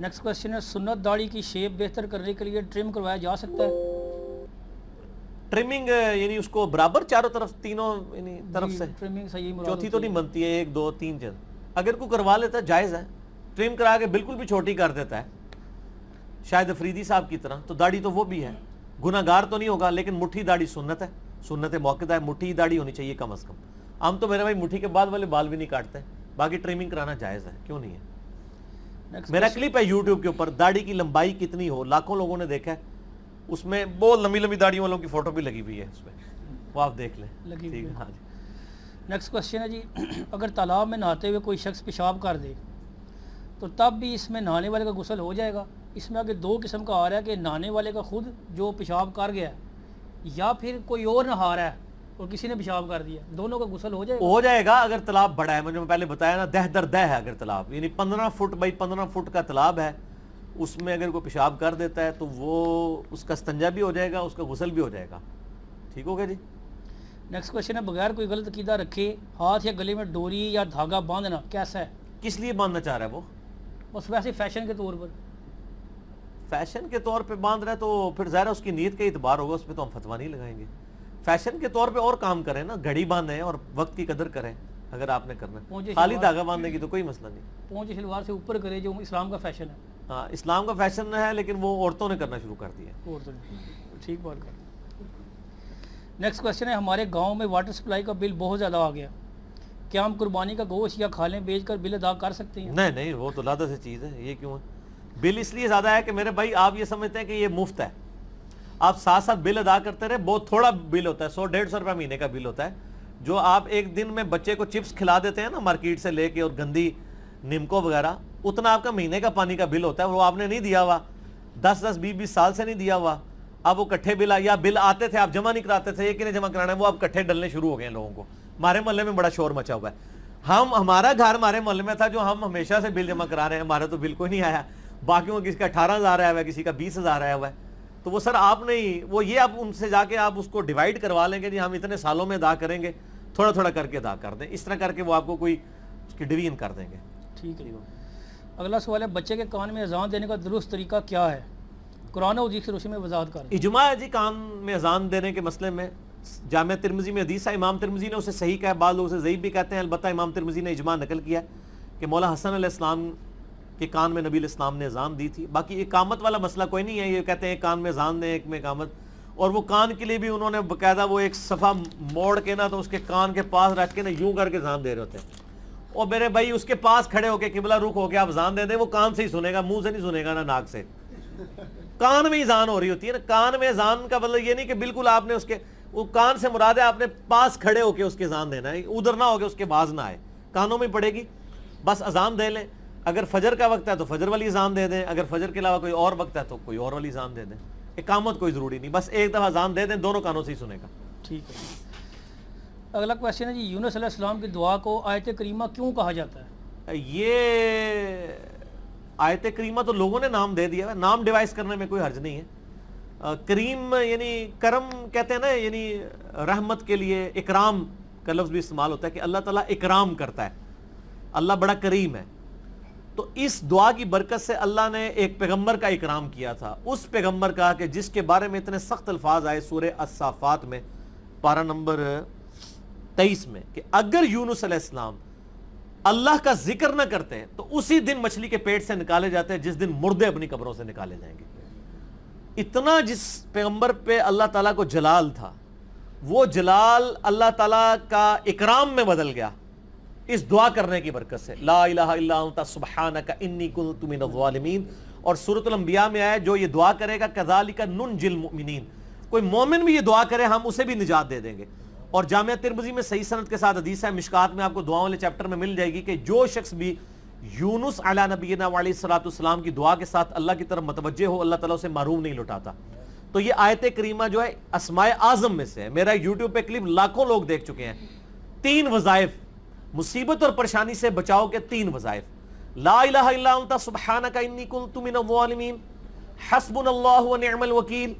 Next question ہے سنت داڑھی کی شیپ بہتر کرنے کے لیے ٹرم کروایا جا سکتا ہے؟ ٹرمنگ یعنی اس کو برابر چاروں طرف تینوں یعنی طرف سے ٹرمنگ صحیح مراد چوتھی تو نہیں بنتی ہے، 1 2 3 چیز اگر کوئی کروا لیتا ہے جائز ہے، ٹرم کرا کے بالکل بھی چھوٹی کر دیتا ہے شاید افریدی صاحب کی طرح تو داڑھی تو وہ بھی ہے، گناہگار تو نہیں ہوگا، لیکن مٹھی داڑھی سنت ہے، سنت موقع ہے، مٹھی داڑھی ہونی چاہیے کم از کم۔ ہم تو میرے بھائی مٹھی کے بعد والے بال بھی نہیں کاٹتے، باقی ٹریمنگ کرانا جائز ہے، کیوں نہیں ہے۔ میرا کلپ ہے یوٹیوب کے اوپر، داڑھی کی لمبائی کتنی ہو، لاکھوں لوگوں نے دیکھا ہے، اس میں بہت لمبی لمبی داڑھیوں والوں کی فوٹو بھی لگی ہوئی ہے، اس میں وہ آپ دیکھ لیں۔ ہاں جی۔ نیکسٹ کوشچن ہے جی اگر تالاب میں نہاتے ہوئے کوئی شخص پیشاب کر دے تو تب بھی اس میں نہانے والے کا غسل ہو جائے گا؟ اس میں آگے 2 قسم کا آ رہا ہے کہ نہانے والے کا خود جو پیشاب کر گیا ہے یا پھر کوئی اور نہا رہا ہے اور کسی نے پیشاب کر دیا، دونوں کا غسل ہو جائے گا؟ ہو جائے گا اگر تالاب بڑا ہے، مجھے پہلے بتایا نا، دہ در دہ ہے اگر تالاب، یعنی 15 فٹ بائی 15 فٹ کا تالاب ہے، اس میں اگر کوئی پیشاب کر دیتا ہے تو وہ اس کا استنجا بھی ہو جائے گا، اس کا غسل بھی ہو جائے گا۔ ٹھیک ہو گیا جی۔ نیکسٹ کوشچن ہے بغیر کوئی غلط عقیدہ رکھے ہاتھ یا گلے میں ڈوری یا دھاگا باندھنا کیسا ہے؟ کس لیے باندھنا چاہ رہا ہے وہ؟ بس ویسے فیشن کے طور پر۔ فیشن کے طور پہ باندھ رہا ہے تو پھر ظاہر اس کی نیت کا اعتبار ہوگا، اس پہ تو ہم فتویٰ نہیں لگائیں گے۔ فیشن کے طور پہ اور کام کریں نا، گھڑی باندھیں اور وقت کی قدر کریں اگر آپ نے کرنا ہے، خالی دھاگا باندھنے کی تو کوئی مسئلہ نہیں۔ پونچھ شلوار سے اوپر کرے جو اسلام کا فیشن ہے۔ ہاں اسلام کا فیشن ہے، لیکن وہ عورتوں نے کرنا شروع کر دیا ہے۔ عورتوں نے، ٹھیک بات کر۔ نیکسٹ کوشچن ہے ہمارے گاؤں میں واٹر سپلائی کا بل بہت زیادہ آ گیا، کیا ہم قربانی کا گوشت یا کھالیں بیچ کر بل ادا کر سکتے ہیں؟ نہیں نہیں، وہ تو لادہ سے چیز ہے، یہ کیوں ہے؟ بل اس لیے زیادہ ہے کہ میرے بھائی آپ یہ سمجھتے ہیں کہ یہ مفت ہے، آپ ساتھ ساتھ بل ادا کرتے رہے، بہت تھوڑا بل ہوتا ہے، 100-150 روپے مہینے کا بل ہوتا ہے، جو آپ ایک دن میں بچے کو چپس کھلا دیتے ہیں نا مارکیٹ سے لے کے اور گندی نمکو وغیرہ، اتنا آپ کا مہینے کا پانی کا بل ہوتا ہے، وہ آپ نے نہیں دیا ہوا، 10-20 سال سے نہیں دیا ہوا، اب وہ کٹھے بل یا بل آتے تھے آپ جمع نہیں کراتے تھے، ایک نے جمع کرانا ہے، وہ اب کٹھے ڈلنے شروع ہو گئے ہیں لوگوں کو۔ ہمارے محلے میں بڑا شور مچا ہوا ہے، ہمارا گھر ہمارے محلے میں تھا جو ہم ہمیشہ سے بل جمع کرا رہے ہیں، ہمارا تو بل کوئی نہیں آیا، باقیوں کا کسی کا 18,000 آیا ہوا ہے، کسی کا 20,000 آیا ہوا ہے، تو وہ سر آپ نہیں، وہ یہ آپ ان سے جا کے آپ اس کو ڈیوائیڈ کروا لیں گے، جی ہم اتنے سالوں میں ادا کریں گے، تھوڑا تھوڑا کر کے ادا کر دیں، اس طرح کر کے وہ آپ کو کوئی اس کی ڈویژن کر دیں گے۔ ٹھیک ہے۔ اگلا سوال ہے بچے کے کان میں اذان دینے کا درست طریقہ کیا ہے؟ قرآن و حدیث کی روشنی میں وضاحت کریں۔ اجماع ہے جی کان میں اذان دینے کے مسئلے میں، جامعہ ترمذی میں حدیث ہے، امام ترمذی نے اسے صحیح کہا ہے، بعض لوگ اسے ضعیف بھی کہتے ہیں، البتہ امام ترمذی نے اجماع نقل کیا کہ مولا حسن علیہ السلام کے کان میں نبی علیہ السلام نے اذان دی تھی۔ باقی اقامت والا مسئلہ کوئی نہیں ہے، یہ کہتے ہیں ایک کان میں اذان دیں ایک میں اقامت، اور وہ کان کے لیے بھی انہوں نے باقاعدہ وہ ایک صفحہ موڑ کے نا تو اس کے کان کے پاس رکھ کے نا یوں کر کے اذان دے رہے ہوتے ہیں، اور میرے بھائی اس کے پاس کھڑے ہو کے قبلہ رخ ہو کے آپ اذان دے دیں، وہ کان سے ہی سنے گا، منہ سے نہیں سنے گا نہ ناک سے، کان میں اذان ہو رہی ہوتی ہے نا۔ کان میں اذان کا مطلب یہ نہیں کہ بالکل آپ نے اس کے، وہ کان سے مراد ہے آپ نے پاس کھڑے ہو کے اس کے اذان دینا ہے، ادھر نہ ہو کے اس کے باز نہ آئے، کانوں میں پڑے گی، بس اذان دے لیں۔ اگر فجر کا وقت ہے تو فجر والی اذان دے دیں، اگر فجر کے علاوہ کوئی اور وقت ہے تو کوئی اور والی اذان دے دیں، اقامت کوئی ضروری نہیں، بس ایک دفعہ اذان دے دیں، دونوں کانوں سے ہی سنے گا۔ ٹھیک ہے۔ اگلا کویشچن ہے جی یونس علیہ السلام کی دعا کو آیت کریمہ کیوں کہا جاتا ہے؟ یہ آیت کریمہ تو لوگوں نے نام دے دیا ہے، نام ڈیوائز کرنے میں کوئی حرج نہیں ہے۔ کریم یعنی کرم کہتے ہیں نا، یعنی رحمت کے لیے اکرام کا لفظ بھی استعمال ہوتا ہے کہ اللہ تعالیٰ اکرام کرتا ہے، اللہ بڑا کریم ہے، تو اس دعا کی برکت سے اللہ نے ایک پیغمبر کا اکرام کیا تھا، اس پیغمبر کا کہ جس کے بارے میں اتنے سخت الفاظ آئے سورہ الصافات میں پارہ نمبر 23 میں کہ اگر یونس علیہ السلام اللہ کا ذکر نہ کرتے تو اسی دن مچھلی کے پیٹ سے نکالے جاتے جس دن مردے اپنی قبروں سے نکالے جائیں گے۔ اتنا جس پیغمبر پہ اللہ تعالیٰ کو جلال تھا، وہ جلال اللہ تعالیٰ کا اکرام میں بدل گیا اس دعا کرنے کی برکت سے، لا الہ الا انت سبحانک انی کنت من الظالمین۔ اور سورۃ الانبیاء میں آیا جو یہ دعا کرے گا کذالک ننجی المؤمنین، کوئی مومن بھی یہ دعا کرے ہم اسے بھی نجات دے دیں گے۔ اور جامعہ ترمذی میں صحیح سند کے ساتھ حدیث ہے، مشکات میں آپ کو دعاؤں والے چیپٹر میں مل جائے گی کہ جو شخص بھی یونس علی نبینا علیہ الصلوۃ والسلام کی دعا کے ساتھ اللہ کی طرف متوجہ ہو، اللہ تعالیٰ اسے محروم نہیں لوٹاتا۔ تو یہ آیت کریمہ جو ہے اسماء اعظم میں سے ہے، میرا یوٹیوب پہ کلپ لاکھوں لوگ دیکھ چکے ہیں۔ 3 وظائف، مصیبت اور پریشانی سے بچاؤ کے 3 وظائف، لا الہ الا انت سبحانک انی کنت من الظالمین، حسبنا اللہ ونعم الوکیل،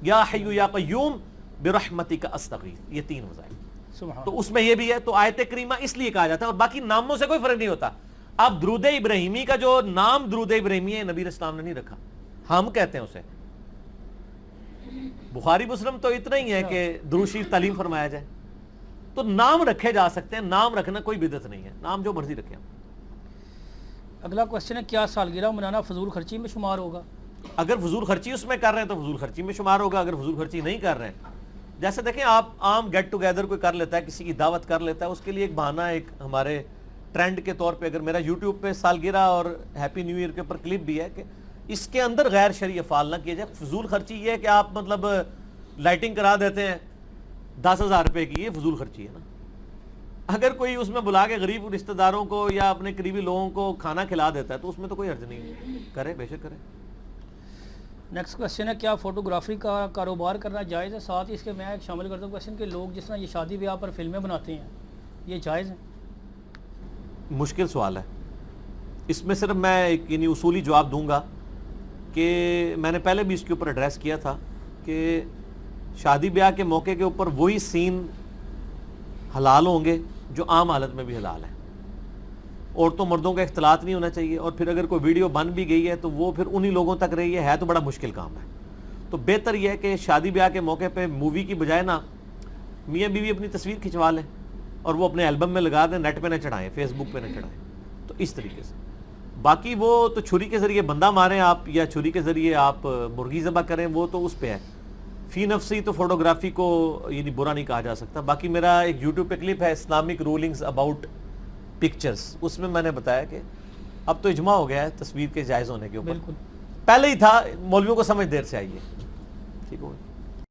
یا حی یا قیوم برحمتک استغیث، یہ 3 وظائف۔ سبحان تو اس میں یہ بھی ہے، تو آیت کریمہ اس لیے کہا جاتا ہے، اور باقی ناموں سے کوئی فرق نہیں ہوتا۔ اب درود ابراہیمی کا جو نام درود ابراہیمی ہے نبی اسلام نے نہیں رکھا, ہم کہتے ہیں اسے. بخاری مسلم تو اتنا ہی ہے کہ درود شریف تعلیم فرمایا جائے, تو نام رکھے جا سکتے ہیں, نام رکھنا کوئی بدعت نہیں ہے, نام جو مرضی رکھیں. اگلا کوشچن ہے, کیا سالگرہ منانا فضول خرچی میں شمار ہوگا؟ اگر فضول خرچی اس میں کر رہے ہیں تو فضول خرچی میں شمار ہوگا. اگر فضول خرچی نہیں کر رہے ہیں, جیسے دیکھیں آپ عام گیٹ ٹوگیدر کوئی کر لیتا ہے, کسی کی دعوت کر لیتا ہے, اس کے لیے ایک بہانہ, ایک ہمارے ٹرینڈ کے طور پہ, اگر میرا یوٹیوب پہ سالگرہ اور ہیپی نیو ایئر کے اوپر کلپ بھی ہے کہ اس کے اندر غیر شرعی افعال نہ کیے جائے. فضول خرچی یہ ہے کہ آپ مطلب لائٹنگ کرا دیتے ہیں 10,000 روپے کی, یہ فضول خرچی ہے نا. اگر کوئی اس میں بلا کے غریب رشتہ داروں کو یا اپنے قریبی لوگوں کو کھانا کھلا دیتا ہے تو اس میں تو کوئی حرج نہیں ہے, کرے بے شک کرے. نیکسٹ کوشچن ہے, کیا فوٹوگرافی کا کاروبار کرنا جائز ہے؟ ساتھ ہی اس کے میں ایک شامل کرتا ہوں کوشچن کہ لوگ جس طرح یہ شادی بیاہ پر فلمیں بناتے ہیں, یہ جائز ہیں؟ مشکل سوال ہے. اس میں صرف میں ایک یعنی اصولی جواب دوں گا کہ میں نے پہلے بھی اس کے اوپر ایڈریس کیا تھا کہ شادی بیاہ کے موقع کے اوپر وہی سین حلال ہوں گے جو عام حالت میں بھی حلال ہیں. عورتوں مردوں کا اختلاط نہیں ہونا چاہیے, اور پھر اگر کوئی ویڈیو بن بھی گئی ہے تو وہ پھر انہی لوگوں تک رہی ہے تو بڑا مشکل کام ہے. تو بہتر یہ ہے کہ شادی بیاہ کے موقع پہ مووی کی بجائے نا میاں بیوی اپنی تصویر کھنچوا لیں اور وہ اپنے البم میں لگا دیں, نیٹ پہ نہ چڑھائیں, فیس بک پہ نہ چڑھائیں. تو اس طریقے سے باقی وہ تو چھری کے ذریعے بندہ ماریں آپ یا چھری کے ذریعے آپ مرغی ذبح کریں, وہ تو اس پہ ہے. فی نفسی تو فوٹوگرافی کو یعنی برا نہیں کہا جا سکتا. باقی میرا ایک یوٹیوب پہ کلپ ہے اسلامک رولنگز اباؤٹ پکچرز, اس میں نے بتایا کہ اب تو اجماع ہو گیا ہے تصویر کے جائز ہونے کے اوپر. بالکل پہلے ہی تھا, مولویوں کو سمجھ دیر سے آئی ہے. ٹھیک ہو گیا.